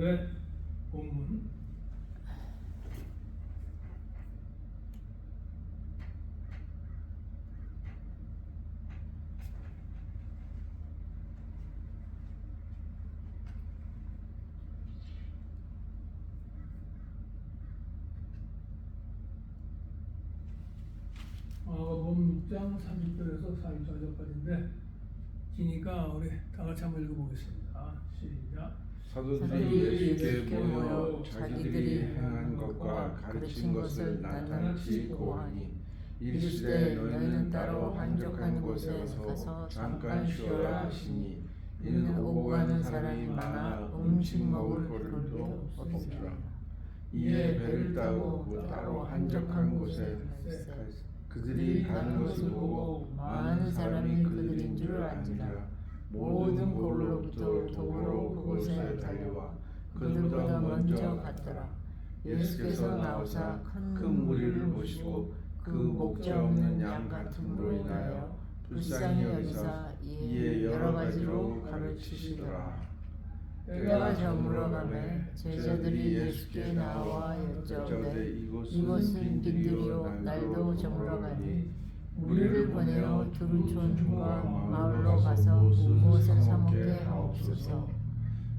오늘의 본문 마가복음 6장 30절에서 44절까지인데 기니까 우리 다 같이 한번 읽어보겠습니다. 시작. 사도들이 예수께 모여 자기들이 행한 것과 가르친 것을 나타나치 고하니 이르시되 너희는 따로 한적한 곳에 가서 잠깐 쉬어라 하시니 이는 오고 가는 사람이 많아 음식 먹을 거리도 없으라. 이에 배를 타고 따로 한적한 곳에 그들이 가는 것을 보고 많은 사람이 그들인 줄 안지라. 모든 골로부터 도보로 그곳에 달려와 그들보다 먼저 갔더라. 예수께서 나오사 큰 무리를 보시고 그 목자 없는 양 같음으로 인하여 불쌍히 여기사 이에 여러 가지로 가르치시더라. 때가 저물어가매 제자들이 예수께 나와 여쭤오되 이곳은 빈들이요 날도 저물어가니 우리를 보내어 두루촌과 마을로 가서 무엇을 사먹게 하옵소서.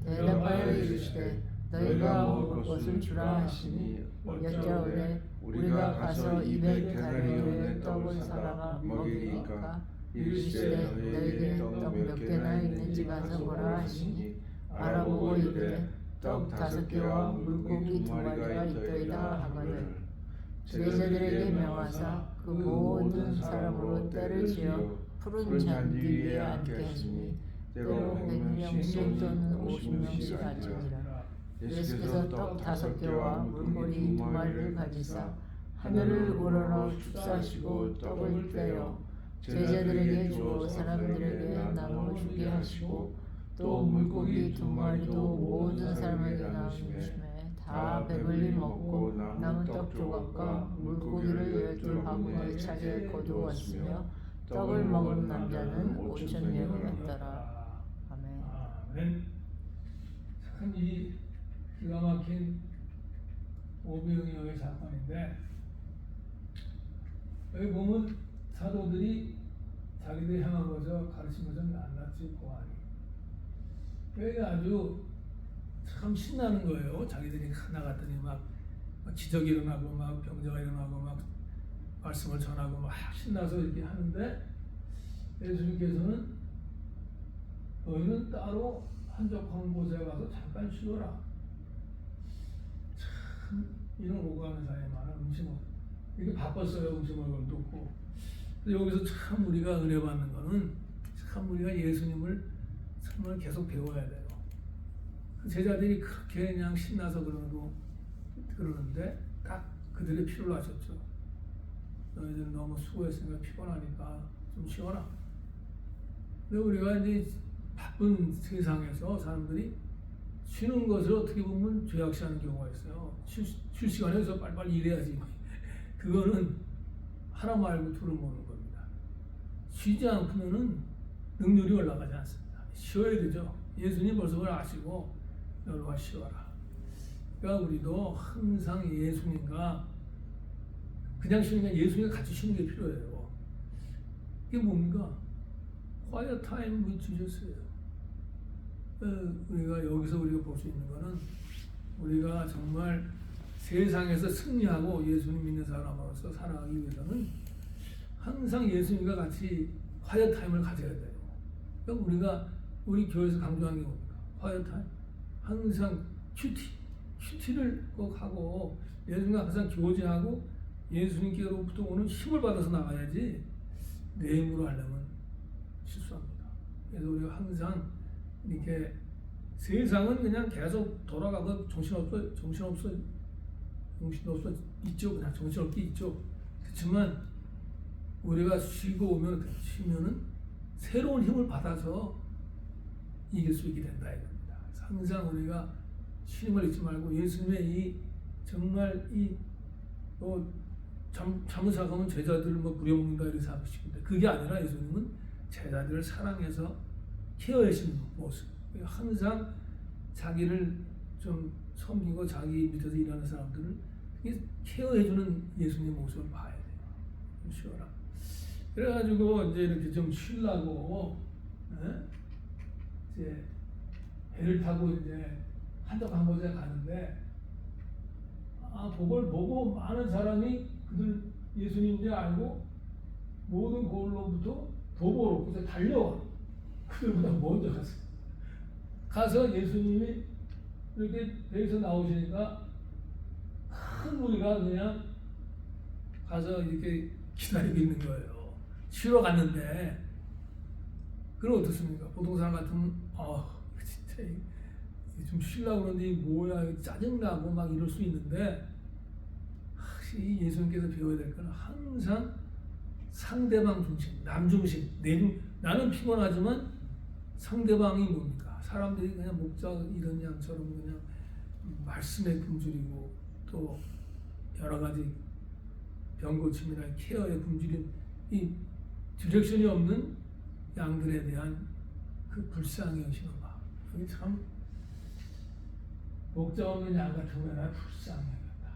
대답하여 이르시되 너희가 먹을 것을 주라 하시니 여짜오되 우리가 가서 200데나리온의 떡을 사다가 먹이리까. 이르시되 너희에게 떡 몇 개나 있는지 가서 보라 하시니 알아보고 이르되 떡 5개와 물고기 2마리가 있더이다 하거늘 제자들에게 명하사 그 모든 사람으로 때를 지어 푸른 잔디 위에 앉게 하시니 때로 100명씩 또는 50명씩 앉으니라. 예수께서 떡 5개와 물고기 2마리를 가지사 하늘을 우러러 축사하시고 떡을 떼어 제자들에게 주어 사람들에게 나누어 주게 하시고 또 물고기 2마리도 모든 사람에게 나누심에 다 배불리 먹고 남은 떡 조각과 물고기를 12바구니에 차게 거두었으며 떡을 먹은 남자는 5,000명이었더라. 아멘. 아멘. 참 이 기가 막힌 오병이어의 사건인데 여기 보면 사도들이 자기들이 향한 것을 가르친 것을 낱낱이 고하니 여기 아주 참 신나는 거예요. 자기들이 나갔더니 막 기적이 일어나고 막 병자가 일어나고 막 말씀을 전하고 막 신나서 이렇게 하는데 예수님께서는 너희는 따로 한적한 곳에 가서 잠깐 쉬어라. 참 이런 오가는 사이에 많은 음식을 이렇게 바빴어요. 음식을 놓고 여기서 참 우리가 은혜 받는 거는 참 우리가 예수님을 정말 계속 배워야 돼요. 제자들이 그렇게 그냥 신나서 그러는데 딱 그들의 필요로 하셨죠. 너희들 너무 수고했으니까 피곤하니까 좀 쉬어라. 근데 우리가 이제 바쁜 세상에서 사람들이 쉬는 것을 어떻게 보면 죄악시하는 경우가 있어요. 쉴 시간에서 빨리빨리 일해야지. 그거는 하나 말고 둘을 모르는 겁니다. 쉬지 않으면은 능률이 올라가지 않습니다. 쉬어야 되죠. 예수님 벌써 그걸 아시고 너희가 쉬어라. 그러니까 우리도 항상 예수님과 그냥 쉬는 게 예수님과 같이 쉬는 게 필요해요. 이게 뭡니까? quiet time을 주셨어요. 우리가 여기서 우리가 볼 수 있는 거는 우리가 정말 세상에서 승리하고 예수님 믿는 사람으로서 살아가기 위해서는 항상 예수님과 같이 quiet time을 가져야 돼요. 그러니까 우리가 우리 교회에서 강조하는 게 뭡니까? quiet time. 항상 큐티를 꼭 하고 예수님과 항상 교제하고 예수님께로부터 오는 힘을 받아서 나가야지 내 힘으로 하려면 실수합니다. 그래서 우리가 항상 이렇게 세상은 그냥 계속 돌아가고 정신없어 있죠. 그냥 정신없게 있죠. 그렇지만 우리가 쉬면은 새로운 힘을 받아서 이길 수 있게 된다 이겁니다. 항상 우리가 쉬는 걸 잊지 말고 예수님의 이 정말 이 잘못 생각하면 제자들을 부려먹는다 이렇게 생각하시는데 그게 아니라 예수님은 제자들을 사랑해서 케어하시는 모습. 항상 자기를 좀 섬기고 자기 밑에서 일하는 사람들을 케어해주는 예수님의 모습을 봐야 돼요. 좀 쉬어라. 그래가지고 이제 이렇게 좀 쉬려고 이제 배를 타고 이제 한적한 곳에 가는데 그걸 보고 많은 사람이 그들 예수님인지 알고 모든 고을로부터 도보로 그래서 달려와. 그들보다 먼저 가서 예수님이 이렇게 배에서 나오시니까 큰 무리가 그냥 가서 이렇게 기다리고 있는 거예요. 쉬러 갔는데 그럼 어떻습니까? 보통 사람 같으면 진짜 좀 쉬려고 그러는데 뭐야 짜증나고 막 이럴 수 있는데 확실히 예수님께서 배워야 될 건 항상 상대방 중심, 남 중심, 나는 피곤하지만 상대방이 뭡니까? 사람들이 그냥 목자 이런 양처럼 그냥 말씀에 굶주리고 또 여러 가지 병고침이나 케어에 굶주린 이 디렉션이 없는 양들에 대한 그 불쌍히 여시는 바. 그게 참 목자 없는 양 같으면 나 불쌍히 여겼다.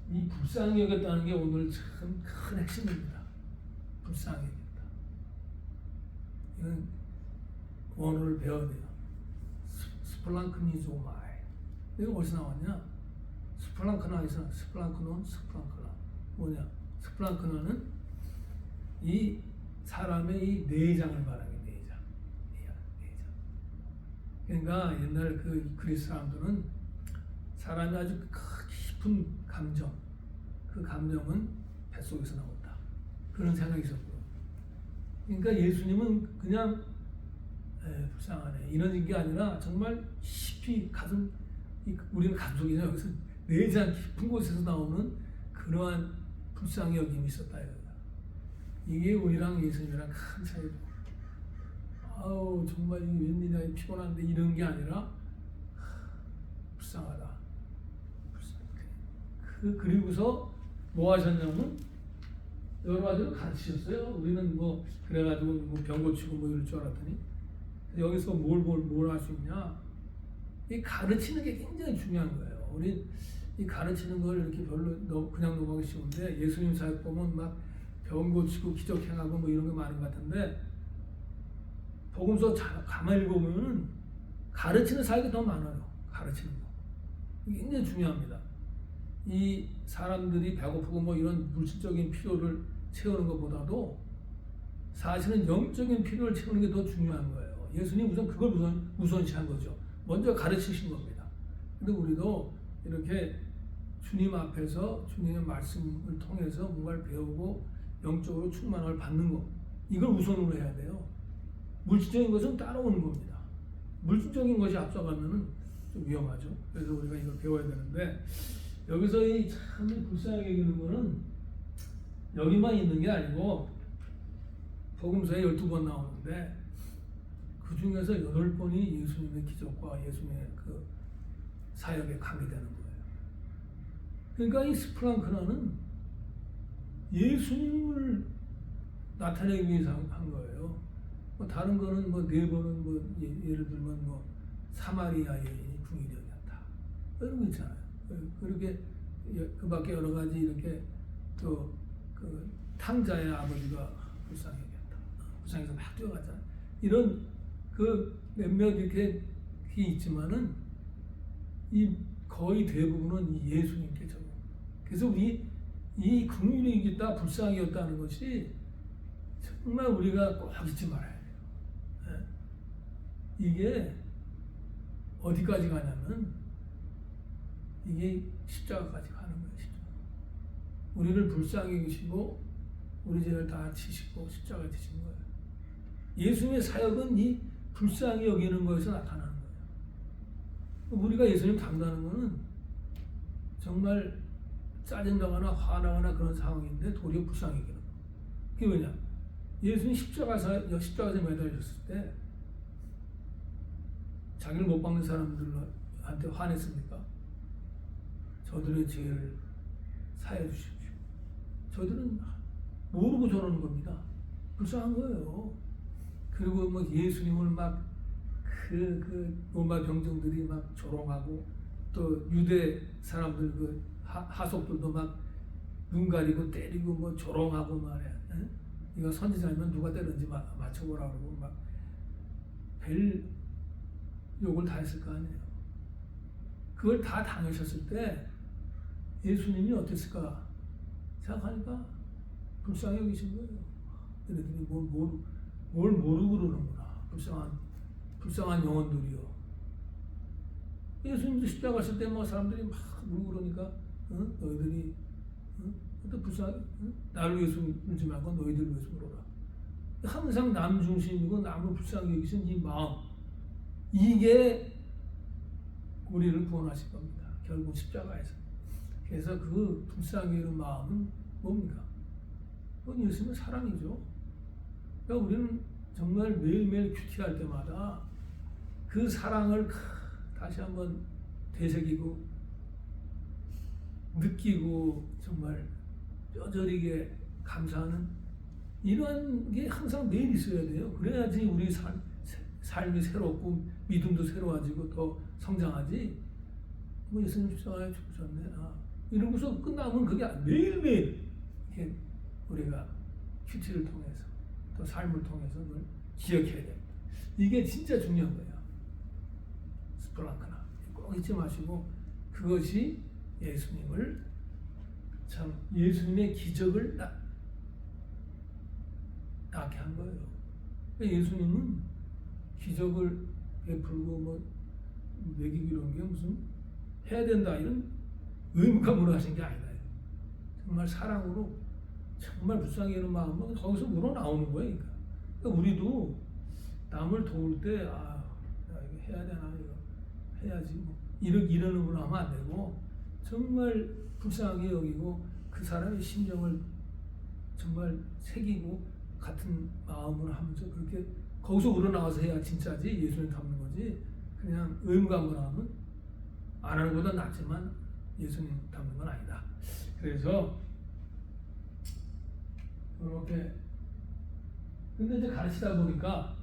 이 불쌍히 여겼다는 게 오늘 참 큰 핵심입니다. 불쌍히 여겼다. 이건 원어를 배워야 돼요. 스플랑크니조마이. 이거 어디서 나왔냐? 스플랑크나에서 스플랑크논, 스플랑크나. 뭐냐? 스플랑크나는 이 사람의 이 내장을 말하는 내장. 그러니까 옛날 그 그리스 사람들은 사람이 아주 깊은 감정, 그 감정은 뱃속에서 나온다. 그런 생각이 있었고. 그러니까 예수님은 그냥 불쌍하네 이런 게 아니라 정말 깊이 가슴, 우리는 가슴속이냐 여기서 내장 깊은 곳에서 나오는 그러한 불쌍히 여김이 있었다. 이게 우리랑 예수님이랑 큰 차이고. 정말 웬일이야 피곤한데 이런 게 아니라 불쌍하다. 그리고서 뭐 하셨냐면 여러 가지로 가르치셨어요. 우리는 뭐 그래가지고 뭐 병 고치고 뭐 이럴 줄 알았더니 여기서 뭘 할 수 있냐? 이 가르치는 게 굉장히 중요한 거예요. 우리 이 가르치는 걸 이렇게 별로 그냥 넘어가기 쉬운데 예수님 사역 보면 막 병 고치고 기적 행하고 뭐 이런 거 많은 것 같은데 복음서 가만히 읽어보면은 가르치는 사역이 더 많아요. 가르치는 거. 이게 굉장히 중요합니다. 이 사람들이 배고프고 뭐 이런 물질적인 필요를 채우는 것보다도 사실은 영적인 필요를 채우는 게 더 중요한 거예요. 예수님 우선 그걸 우선시한 거죠. 먼저 가르치신 겁니다. 근데 우리도 이렇게 주님 앞에서 주님의 말씀을 통해서 뭔가를 배우고 영적으로 충만을 받는 거, 이걸 우선으로 해야 돼요. 물질적인 것은 따라오는 겁니다. 물질적인 것이 앞서가면은 좀 위험하죠. 그래서 우리가 이걸 배워야 되는데 여기서 이 참 불쌍하게 여기는 거는 여기만 있는 게 아니고 복음서에 12번 나오는데 그 중에서 8번이 예수님의 기적과 예수님의 그 사역에 관계되는 거예요. 그러니까 이 스프랑크나는 예수님을 나타내기 위해서 한 거예요. 뭐 다른 거는 뭐 4번은 뭐 예를 들면 뭐 사마리아 여인이 궁일이 여겼다. 이런 거 있잖아요. 그렇게 그 밖에 여러 가지 이렇게 또 그 탕자의 아버지가 불쌍히 여겼다. 불쌍해서 막 뛰어가잖아요. 이런 그 몇몇 이렇게 있지만은 이 거의 대부분은 예수님께 적용. 그래서 이 긍휼이 이겼다, 불쌍히 여겼다는 것이 정말 우리가 꼭 잊지 말아야 돼요. 이게 어디까지 가냐면 이게 십자가까지 가는 거예요. 십자가. 우리를 불쌍히 여기시고 우리 죄를 다 지시고 십자가에 지신 거예요. 예수님의 사역은 이 불쌍히 여기는 것에서 나타나는 거예요. 우리가 예수님 닮다는 것은 정말 짜증나거나 화나거나 그런 상황인데 도리어 불쌍히 여기는 거예요. 그게 왜냐? 예수님 십자가에서 매달렸을 때 자기를 못 박는 사람들한테 화냈습니까? 저들의 죄를 사해 주십시오. 저들은 모르고 저러는 겁니다. 불쌍한 거예요. 그리고 뭐 예수님을 막 그 로마 병정들이 막 조롱하고 또 유대 사람들 그 하속들도 막 눈 가리고 때리고 뭐 조롱하고 말이야. 에? 이거 선지자면 누가 때렸는지 맞춰보라 그러고 막 별 욕을 다 했을 거 아니에요. 그걸 다 당하셨을 때 예수님이 어땠을까 생각하니까 불쌍히 여기신 거예요. 얘네들이 뭘 모르고 그러는구나. 불쌍한 영혼들이요. 예수님도 십자가 갔을 때 막 사람들이 막 울고 그러니까 너희들이 또 불쌍하게 나를 위해서 울지 말고 너희들 위해서 울어라. 항상 남 중심이고 남을 불쌍히 여기신 이 마음, 이게 우리를 구원하실 겁니다. 결국 십자가에서. 그래서 그 불쌍히 여기는 마음은 뭡니까? 그건 예수님의 사랑이죠. 그러니까 우리는 정말 매일매일 큐티할 때마다 그 사랑을 다시 한번 되새기고 느끼고 정말 뼈저리게 감사하는 이런 게 항상 매일 있어야 돼요. 그래야지 우리 삶이 새롭고 믿음도 새로워지고 더 성장하지. 뭐 예수님 십자가에 죽으셨네. 이러고서 끝나면 그게 매일매일 이렇게 우리가 큐티를 통해서 또 삶을 통해서 그걸 기억해야 됩니다. 이게 진짜 중요한 거예요. 스플랑크나 꼭 잊지 마시고 그것이 예수님을 참 예수님의 기적을 낳게 한 거예요. 그러니까 예수님은 기적을 베풀고 뭐 먹이고 이런 게 무슨 해야 된다 이런 의무감으로 하신 게 아니다. 정말 사랑으로 정말 불쌍히 여는 마음은 거기서 우러나오는 거예요. 그러니까 우리도 남을 도울 때 이거 해야 되나 이거 해야지 뭐 이러는 걸로 하면 안 되고 정말 불쌍하게 여기고 그 사람의 심정을 정말 새기고 같은 마음으로 하면서 그렇게 거기서 우러나와서 해야 진짜지 예수님 닮는 거지 그냥 의무감으로 하면 안 하는 것보다 낫지만 예수님 닮는 건 아니다. 그래서 그렇게 근데 이제 가르치다 보니까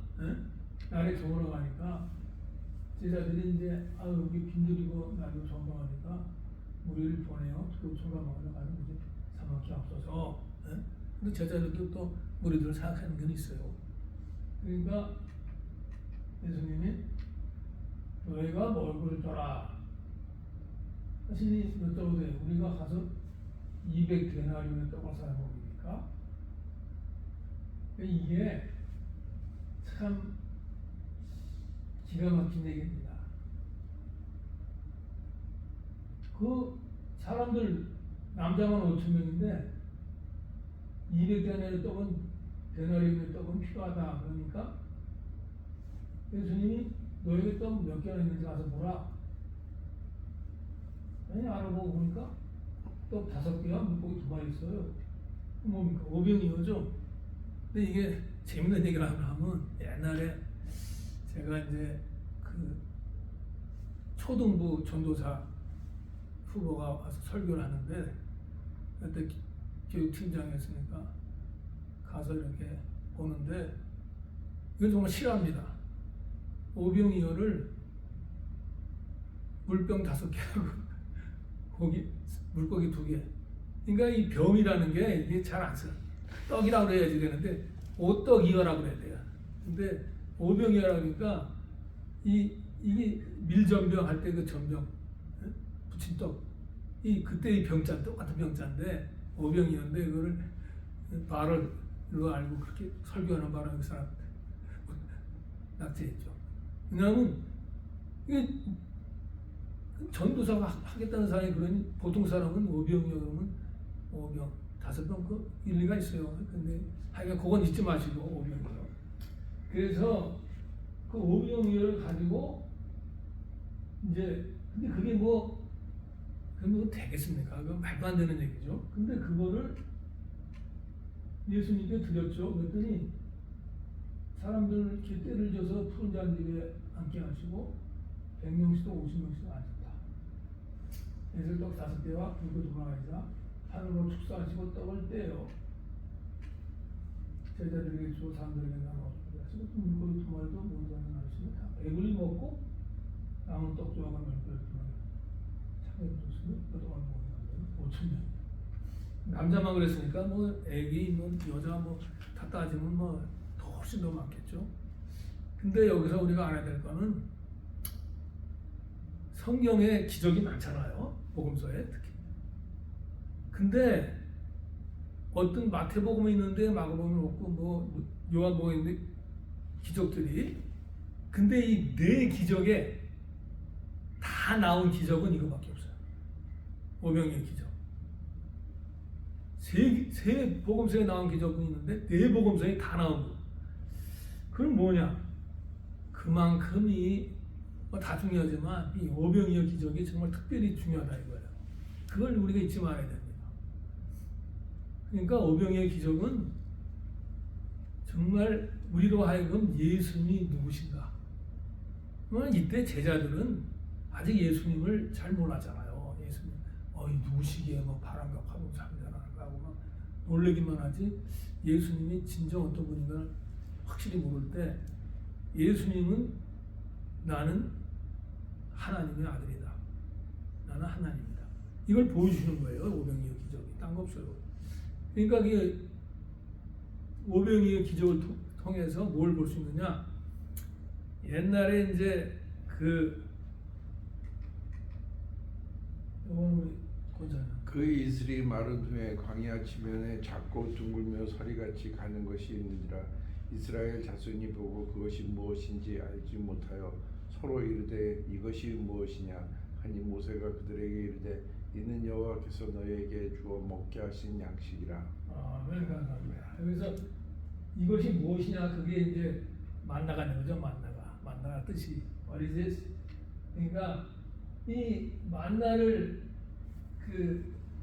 날이 더울어가니까 제자들이 이제 여기 빈들이고 나도 전방하니까 우리를 보내요. 그 총각마을에 가는 곳이 사막이 없어서. 근데 제자들도 또 무리들을 생각하는 게 있어요. 그러니까 예수님이 너희가 먹을 거라 하시니 여쭤보되 우리가 가서 200데나리온의 떡을 사야 먹으니까 이게 참 기가 막힌 얘기입니다. 그 사람들 남자만 5,000명인데 200데나리온의 떡은 필요하다. 그러니까 예수님이 너에게 떡 몇 개나 있는지 가서 보라. 아니 알아보고 보니까 떡 5개와 물고기 2마리 있어요. 뭡니까? 5병이어죠. 근데 이게 재밌는 얘기를 하면 옛날에 제가 이제 그 초등부 전도사 후보가 와서 설교를 하는데 그때 교육팀장이었으니까 가서 이렇게 보는데 이건 정말 싫어합니다. 오병이어를 물병 5개하고 물고기 2개. 그러니까 이 병이라는 게 이게 잘 안 써. 떡이라고 그래야지 되는데 오떡이어라고 그래야 돼요. 근데 오병이어라 그러니까 이게 밀전병 할 때 그 전병 부친 떡. 그때 이 병자 똑같은 병자인데 오병이어인데 이거를 바로로 알고 그렇게 설교하는 바람에 그 사람 낙제했죠. 왜냐하면 이게 전도사가 하겠다는 사람이 그러니 보통 사람은 오병이어 그러면 5병, 5병 그 일리가 있어요. 근데 하여간 그건 잊지 마시고 오병이어. 그래서 그 오병이어를 가지고 이제 근데 그게 뭐 되겠습니까? 그건 말도 안 되는 얘기죠. 근데 그거를 예수님께 드렸죠. 그랬더니 사람들 이렇게 때를 져서 푸른 잔디에 앉게 하시고 100명씩도 50명씩도 앉았다. 에슬떡 5개와 굵은 2마리가 하늘로 축사하시고 떡을 떼요. 제자들에게 주고 사람들에게 나눠 주고 가지고 물고기 두 마리도 모자는 아시면 다 배불리 먹고 남은 떡 조각을 몇 개 차게 줬으면 그동안 먹었는데 5천 년. 남자만 그랬으니까 뭐 애기 뭐 여자 뭐 다 따지면 뭐 더 훨씬 더 많겠죠. 근데 여기서 우리가 알아야 될 거는 성경에 기적이 많잖아요. 복음서에 특히. 근데 어떤 마태복음에 있는데 마가복음에 없고 뭐 요한복음에 있는데 기적들이, 근데 이 네 기적에 다 나온 기적은 이거밖에 없어요. 오병이의 기적. 세 복음서에 나온 기적은 있는데 네 복음서에 다 나온 거. 그건 뭐냐? 그만큼이 뭐 다 중요하지만 이 오병이의 기적이 정말 특별히 중요하다 이거예요. 그걸 우리가 잊지 말아야 됩니다. 그러니까 오병이의 기적은 정말 우리로 하여금 예수님이 누구신가. 이때 제자들은 아직 예수님을 잘 몰랐잖아요. 예수님, 누구시기에 뭐 바람과 파도 잠자라는가 하고 막 놀래기만 하지 예수님이 진정 어떤 분인가 확실히 모를 때 예수님은 나는 하나님의 아들이다. 나는 하나님이다. 이걸 보여주시는 거예요. 오병이의 기적이. 딴 거 없어요. 그러니까 이 오병이의 기적을 통해서 뭘 볼 수 있느냐? 옛날에 이제 그 이슬이 마른 후에 광야 지면에 작고 둥글며 서리같이 가는 것이 있는지라 이스라엘 자손이 보고 그것이 무엇인지 알지 못하여 서로 이르되 이것이 무엇이냐 하니 모세가 그들에게 이르되 이는 여호와께서 너희에게 주어 먹게 하신 양식이라. 네, 감사합니다. 여기서 이것이 무엇이냐, 그게 이제 만나가 되는 거죠. 만나가 뜻이 what is this? 그러니까 이 만나를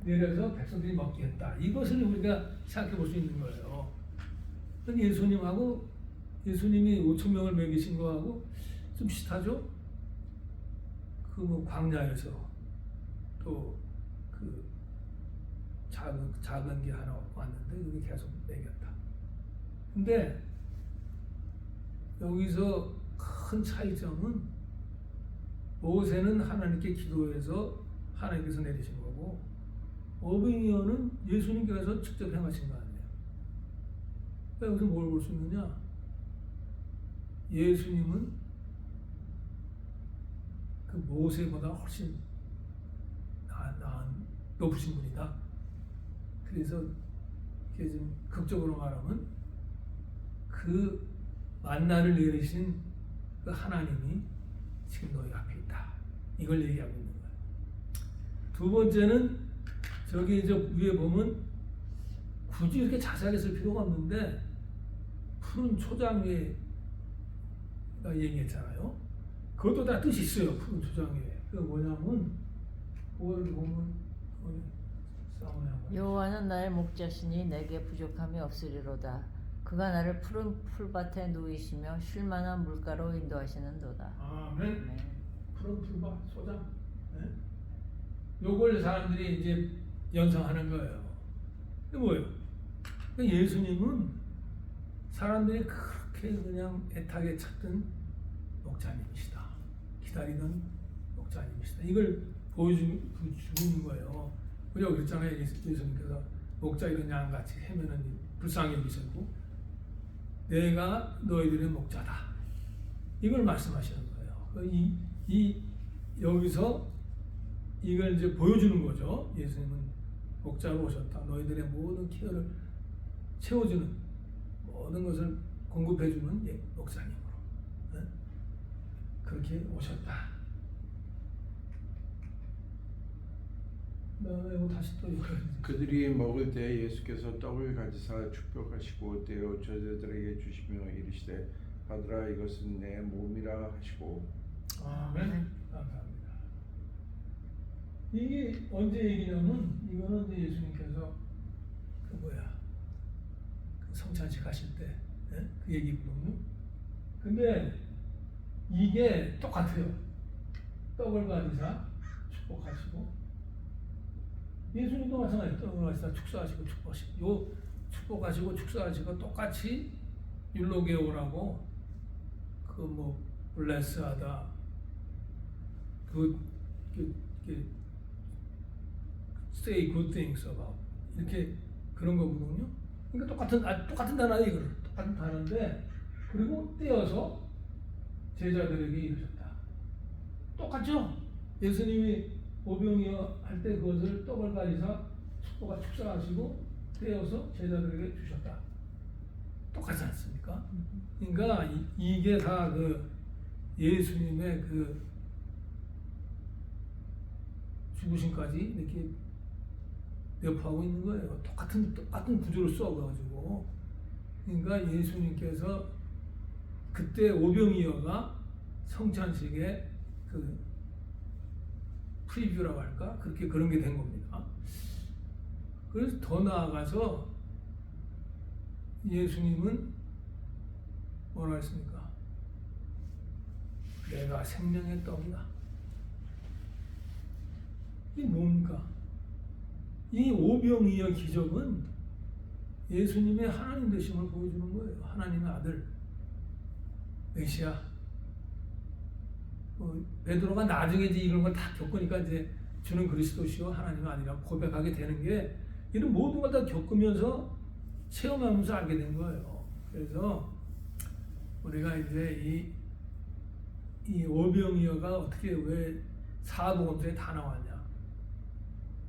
내려서 백성들이 먹게 했다. 이것을 우리가 생각해 볼 수 있는 거예요. 예수님이 5천 명을 먹이신 거하고 좀 비슷하죠? 뭐 광야에서 또 작은 게 하나 왔는데 그게 계속 먹였다. 근데 여기서 큰 차이점은 모세는 하나님께 기도해서 하나님께서 내리신 거고 어빙이어는 예수님께서 직접 행하신 거 아니에요. 여기서 뭘 볼 수 있느냐? 예수님은 그 모세보다 훨씬 나은 높으신 분이다. 그래서 이게 좀 극적으로 말하면 그 만나를 내리신 그 하나님이 지금 너희 앞에 있다. 이걸 얘기하고 있는 거예요. 두 번째는 저기 이제 위에 보면 굳이 이렇게 자세하게 쓸 필요가 없는데 푸른 초장 위에 얘기했잖아요. 그것도 다 뜻이 있어요. 푸른 초장 위에. 그 뭐냐면 그걸 보면 여호와는 나의 목자시니 내게 부족함이 없으리로다. 그가 나를 푸른 풀밭에 누이시며 쉴만한 물가로 인도하시는도다. 아멘. 네. 푸른 풀밭 초장. 네? 요걸 사람들이 이제 연상하는 거예요. 이게 뭐예요? 예수님은 사람들이 그렇게 그냥 애타게 찾던 목자님이시다. 기다리던 목자님이시다. 이걸 보여주는 거예요. 우리가 그랬잖아요. 예수님께서 목자 이런 양같이 헤매는 불쌍히 여기시고 내가 너희들의 목자다. 이걸 말씀하시는 거예요. 여기서 이걸 이제 보여주는 거죠. 예수님은 목자로 오셨다. 너희들의 모든 케어를 채워주는 모든 것을 공급해주는 목사님으로 그렇게 오셨다. 그다음에 다시 또 그들이 먹을 때 예수께서 떡을 가지사 축복하시고 떼어 저자들에게 주시며 이르시되 받으라 이것은 내 몸이라 하시고. 아멘. 감사합니다. 이게 언제 얘기냐면 이거는 이제 예수님께서 그 성찬식 하실 때 그 얘기거든요. 근데 이게 똑같아요. 떡을 가지사 축복하시고 예수님도 마찬가지예요. 떡을 가지사 축사하시고 축복하시고 요 축복하시고 축사하시고 똑같이 율로게오라고 그 뭐 블레스하다 say good things about 이렇게 그런 거거든요. 그러니까 똑같은 단어예요. 이거는 똑같은 단어인데 그리고 떼어서 제자들에게 이르셨다. 똑같죠? 예수님이 오병이어 할 때 그것을 떡을 가지사 축도가 축사하시고 떼어서 제자들에게 주셨다. 똑같지 않습니까? 그러니까 이게 다 그 예수님의 그 죽으심까지 이렇게 내포하고 있는 거예요. 똑같은 구조를 써가지고. 그러니까 예수님께서 그때 오병이어가 성찬식의 그 프리뷰라고 할까? 그렇게 그런 게 된 겁니다. 그래서 더 나아가서 예수님은 뭐라 했습니까? 내가 생명의 떡이다. 이게 뭡니까? 이 오병이어 기적은 예수님의 하나님 되심을 보여주는 거예요. 하나님의 아들 메시아. 베드로가 나중에 이제 이런 걸 다 겪으니까 이제 주는 그리스도시요 하나님의 아들이라고 고백하게 되는 게 이런 모든 걸 다 겪으면서 체험하면서 알게 된 거예요. 그래서 우리가 이제 이 오병이어가 어떻게 왜 사도행전에 다 나왔냐?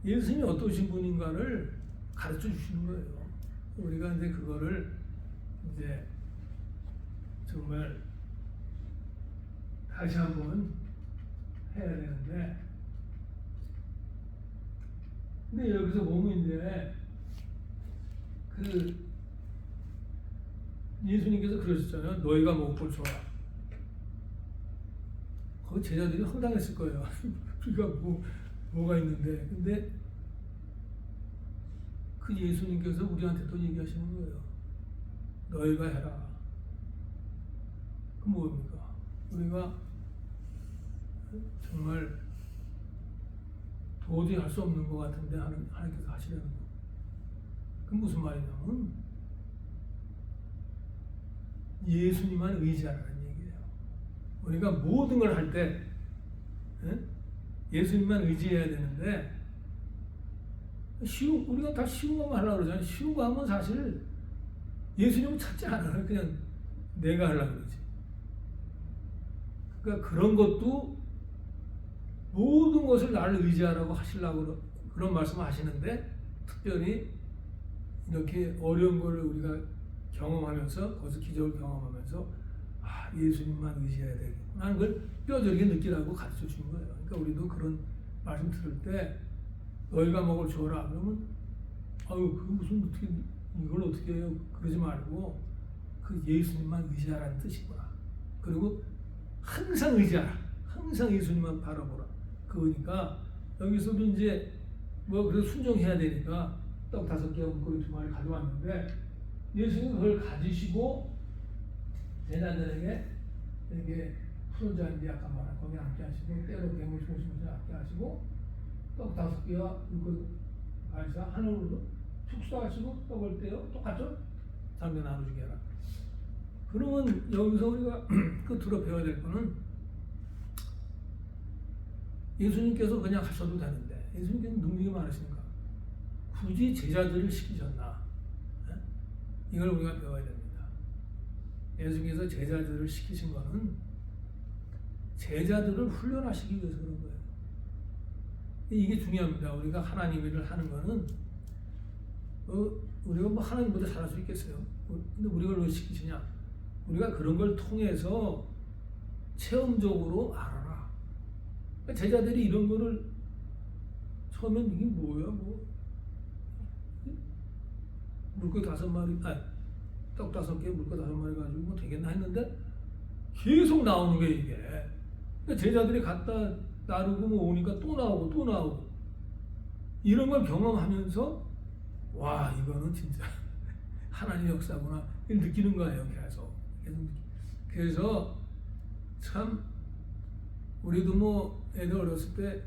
예수님이 어떠신 분인가를 가르쳐 주시는 거예요. 우리가 이제 그거를 이제 정말 다시 한번 해야 되는데, 근데 여기서 보면 이제 그 예수님께서 그러셨잖아요. 너희가 먹을 줘라. 거기 제자들이 황당했을 거예요. 우리가 뭐가 있는데. 근데 그 예수님께서 우리한테 또 얘기하시는 거예요. 너희가 해라. 그 뭡니까? 우리가 정말 도저히 할 수 없는 것 같은데 하나님께서 하시려는 거. 그 무슨 말이냐면 예수님만 의지하라는 얘기예요. 우리가 모든 걸 할 때 예수님만 의지해야 되는데 우리가 다 쉬운 것만 하려고 그러잖아요. 쉬운 거 하면 사실 예수님은 찾지 않아요. 그냥 내가 하려고 그러지. 그러니까 그런 것도 모든 것을 나를 의지하라고 하시려고 그런 말씀을 하시는데, 특별히 이렇게 어려운 거를 우리가 경험하면서, 거기서 기적을 경험하면서 예수님만 의지해야 되겠구나 하는 걸 뼈저리게 느끼라고 가르쳐 주는 거예요. 그러니까 우리도 그런 말씀 들을 때 너희가 먹을 줘라 그러면 그 무슨 어떻게 이걸 어떻게 해요? 그러지 말고 그 예수님만 의지하라는 뜻이구나. 그리고 항상 의지하라. 항상 예수님만 바라보라. 그러니까 여기서도 이제 그래서 순종해야 되니까 떡 5개와 물고기 2마리 가져왔는데, 예수님은 그걸 가지시고 제자들에게 이렇게 푸른 잔디 아까 말한 거기 앉게 하시고, 때로 뱀을 조심해서 앉게 하시고, 떡 5개와 물고기 가지사 하늘로 축사하시고 떡을 떼어 똑같죠? 담배 나눠주게 해라. 그러면 여기서 우리가 끝으로 배워야 될 거는, 예수님께서 그냥 하셔도 되는데 예수님께서 능력이 많으시니까 굳이 제자들을 시키셨나? 이걸 우리가 배워야 됩니다. 예수님께서 제자들을 시키신 거는 제자들을 훈련하시기 위해서 그런 거예요. 이게 중요합니다. 우리가 하나님 일을 하는 거는 우리가 하나님보다 잘할 수 있겠어요? 근데 우리가 왜 시키시냐? 우리가 그런 걸 통해서 체험적으로 알아라. 제자들이 이런 거를 처음엔 이게 뭐야? 물고기 5마리, 떡 5개, 물고기 5마리 가지고 되겠나 했는데 계속 나오는 게 이게. 그러니까 제자들이 갖다 나르고 오니까 또 나오고 또 나오고 이런 걸 경험하면서 와, 이거는 진짜 하나님 역사구나 이걸 느끼는 거예요. 계속. 그래서 참 우리도 애들 어렸을 때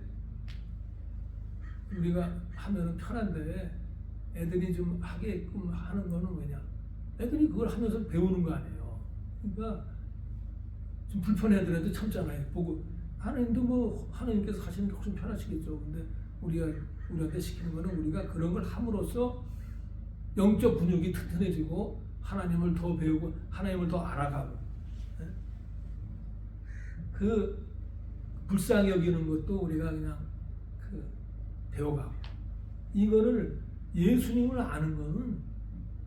우리가 하면은 편한데 애들이 좀 하게끔 하는 거는 왜냐? 애들이 그걸 하면서 배우는 거 아니에요. 그러니까 좀 불편하더라도 참잖아요. 보고 하나님도 뭐 하나님께서 하시는 게 훨씬 편하시겠죠. 근데 우리한테 시키는 거는 우리가 그런 걸 함으로써 영적 근육이 튼튼해지고 하나님을 더 배우고 하나님을 더 알아가고, 예? 그 불쌍히 여기는 것도 우리가 그냥 그 배워가고, 이거를 예수님을 아는 거는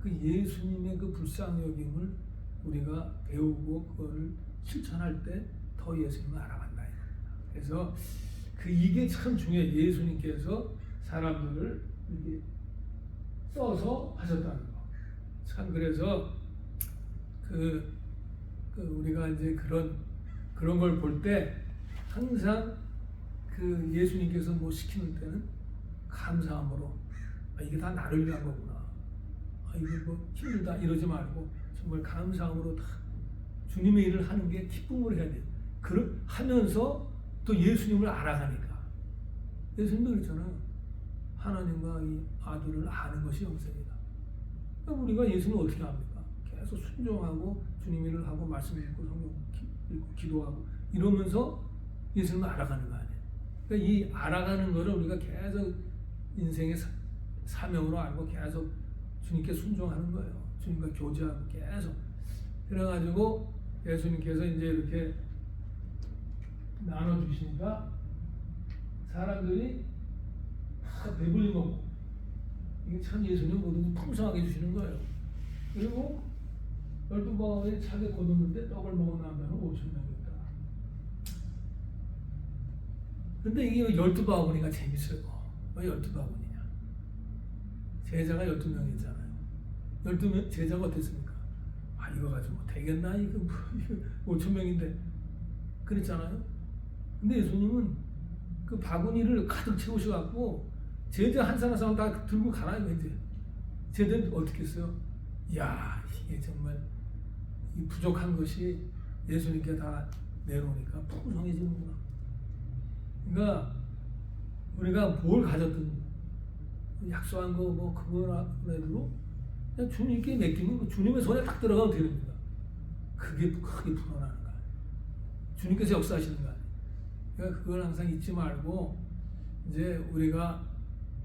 그 예수님의 그 불쌍히 여김을 우리가 배우고 그거를 실천할 때 더 예수님을 알아간다. 그래서 이게 참 중요해요. 예수님께서 사람들을 이렇게 써서 하셨다는 거. 참 그래서 우리가 이제 그런 걸 볼 때 항상 그 예수님께서 뭐 시키는 때는 감사함으로, 이게 다 나를 위한 거구나. 이게 뭐 힘들다 이러지 말고 정말 감사함으로 다 주님의 일을 하는 게 기쁨으로 해야 돼요. 하면서 또 예수님을 알아가니까. 예수님도 그랬잖아요. 하나님과 이 아들을 아는 것이 영생이다. 우리가 예수님을 어떻게 합니까? 계속 순종하고 주님 일을 하고 말씀 읽고 성경 읽고 기도하고 이러면서 예수님을 알아가는 거 아니에요. 그러니까 이 알아가는 거를 우리가 계속 인생의 사명으로 알고 계속 주님께 순종하는 거예요. 주님과 교제하고 계속. 그래가지고 예수님께서 이제 이렇게 나눠주시니까 사람들이 다 배불리 먹고, 이게 참 예수님 뭐든지 풍성하게 해주시는 거예요. 그리고 12바구니에 차게 거뒀는데 떡을 먹은 남자는 5,000명이었다. 근데 이게 12바구니가 재밌어요. 왜 12바구니냐? 제자가 12명이잖아요. 12명, 제자가 어땠습니까? 이거 가지고 되겠나? 이거 5,000명인데. 그랬잖아요. 근데 예수님은 그 바구니를 가득 채우셔갖고 제자 한 사람 다 들고 가나요, 이제. 제자는 어떻게 했어요? 이야, 이게 정말 이 부족한 것이 예수님께 다 내놓으니까 풍성해지는구나. 그러니까 우리가 뭘 가졌든 약속한 거 뭐 그거라도 그냥 주님께 맡기면 주님의 손에 딱 들어가면 되는 거야. 그게 크게 불어나는 거야. 주님께서 역사하시는 거야. 그러니까 그걸 항상 잊지 말고 이제 우리가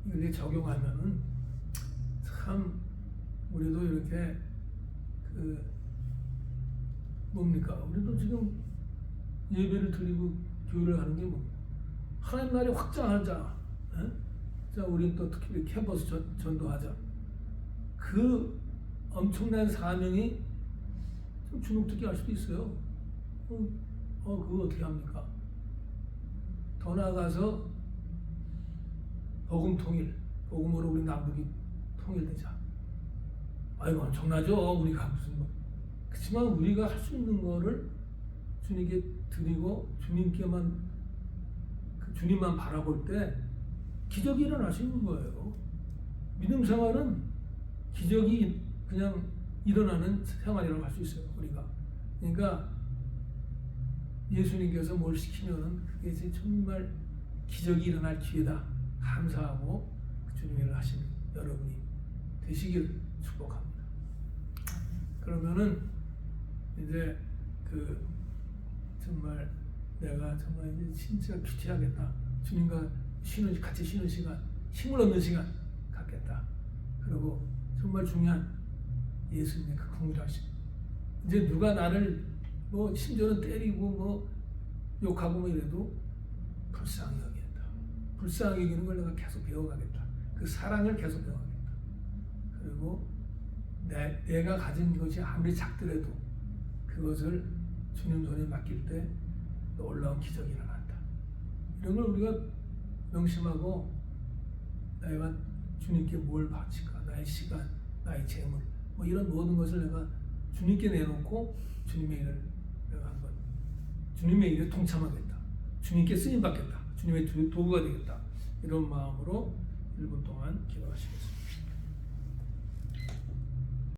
이렇게 적용하면은 참 우리도 이렇게 뭡니까? 우리도 지금 예배를 드리고 교회를 하는 게 뭡니까? 하나님 나라에 확장하자. 에? 자, 우리 또 특히 캠퍼스 전도하자. 그 엄청난 사명이 좀 주눅들게 할 수도 있어요. 그거 어떻게 합니까? 더 나아가서 복음 통일, 복음으로 우리 남북이 통일되자. 이거 엄청나죠? 우리가 무슨 뭐. 그렇지만 우리가 할 수 있는 거를 주님께 드리고 주님만 바라볼 때 기적이 일어날 수 있는 거예요. 믿음 생활은 기적이 그냥 일어나는 생활이라고 할 수 있어요. 우리가. 그러니까 예수님께서 뭘 시키면은 그게 정말 기적이 일어날 기회다. 감사하고 주님의 일을 하시는 여러분이 되시길 축복합니다. 그러면은 이제 정말 내가 정말 이제 진짜 큐티하겠다. 주님과 같이 쉬는 시간, 힘을 얻는 시간 갖겠다. 그리고 정말 중요한 예수님의 그 긍휼하심. 이제 누가 나를 뭐 심지어는 때리고 뭐 욕하고 뭐 이래도 불쌍히 여기겠다. 불쌍히 여기는 걸 내가 계속 배워가겠다. 그 사랑을 계속 배워가겠다. 그리고 내가 가진 것이 아무리 작더라도 그것을 주님 손에 맡길 때 놀라운 기적이 일어난다. 이런 걸 우리가 명심하고 내가 주님께 뭘 바칠까? 나의 시간, 나의 재물, 뭐 이런 모든 것을 내가 주님께 내놓고 주님의 일을 내가 한번 주님의 일에 동참하겠다. 주님께 쓰임 받겠다. 주님의 도구가 되겠다. 이런 마음으로 1분 동안 기도하시겠습니다.